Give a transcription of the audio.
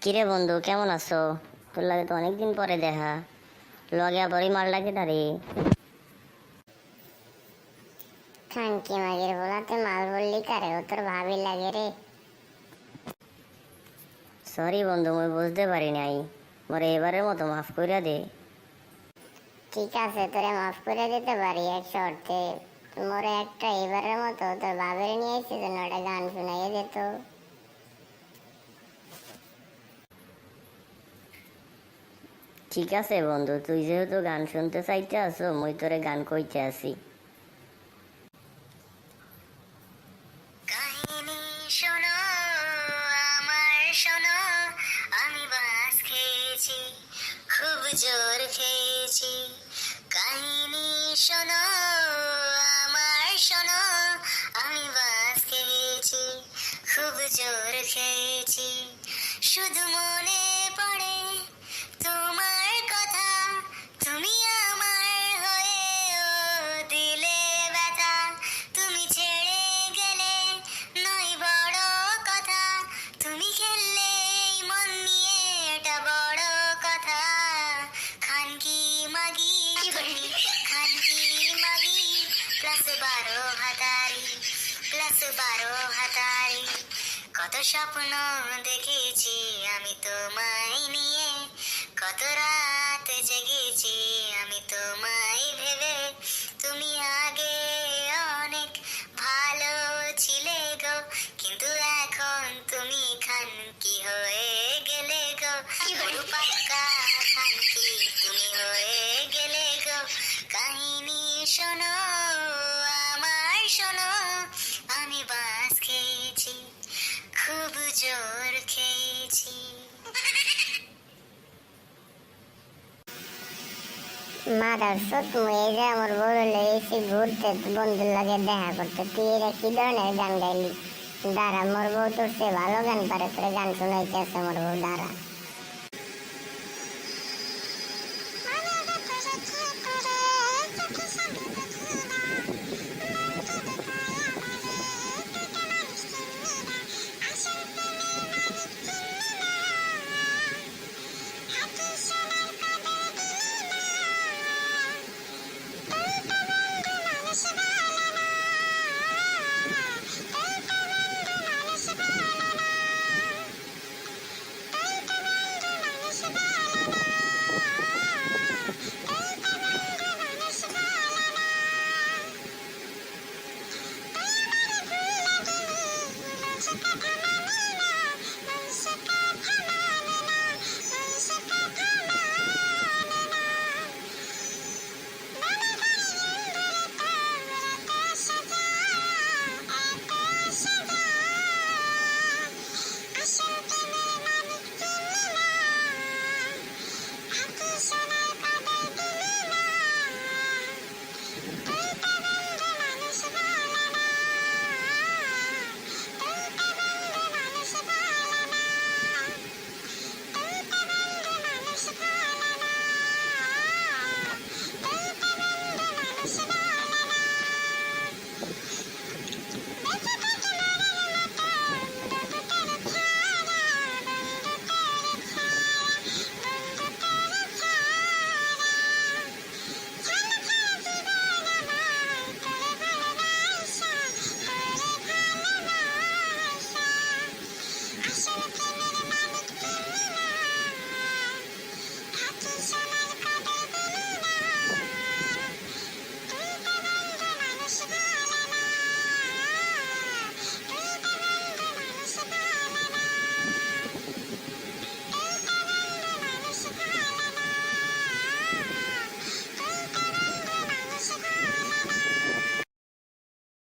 কিরে বন্ধু, কেমন আছো? তোর লাগে তো অনেকদিন পরে দেখা। লগে আবার এই মালটা কেটা রে? খানকি মাগের বলাতে মাল বললি কারে, ও তোর ভাবি লাগে রে। সরি বন্ধু, মুই বুঝতে পারি নাই। মোরে এবারের মতো মাফ কইরা দে। ঠিক আছে, তোরে মাফ করে দিতে পারি এক শর্তে। মোরে একটা এবারের মতো তোর ভাবির নিয়ে এসে যেন একটা গান শুনাইয়ে দিত। ঠিক আছে বন্ধু, তুই যেহেতু গান শুনতে চাইতে আছো, মুই তোরে গান কইতে আসি। কাহিনী শোনো, আমার শোনো, আমি বাস খেয়েছি, খুব জোর খেয়েছি। কাহিনী শোনো, আমার শোনো, আমি বাস খেয়েছি, খুব জোর খেয়েছি। শুধু মনে পড়ে তোমার কথা, তুমি আমার হয়েও দিলে ব্যথা। তুমি ছেড়ে গেলে নয় বড় কথা, তুমি খেললে এই মন নিয়ে এটা বড় কথা। খানকি মাগি, খানকি মাগি, +12 হাতারি, +12 হাতারি। কত স্বপ্ন দেখেছি আমি তোমায় নিয়ে, কত রাত জেগেছি আমি তোমায় ভেবে। তুমি আগে অনেক ভালো ছিলে গো, কিন্তু এখন তুমি খানকি হয়ে গেলে গো। পুরো পাক্কা খানকি তুমি হয়ে গেলে গো। কাহিনী শোনো, আমার শোনো, আমি বাস খেয়েছি, খুব জোর খেয়েছি। মাদারচোদ, মুই এই যে আমার বড় লেগেছি ঘুরতে বন্ধুর লগে দেখা করতে, তুই এরা কি ধরনের গান গাইলি? দাঁড়া, মোর বউ তোর সে ভালো গান পারে, তোর গান শোনাইতে আছে মোর বউ, দাঁড়া।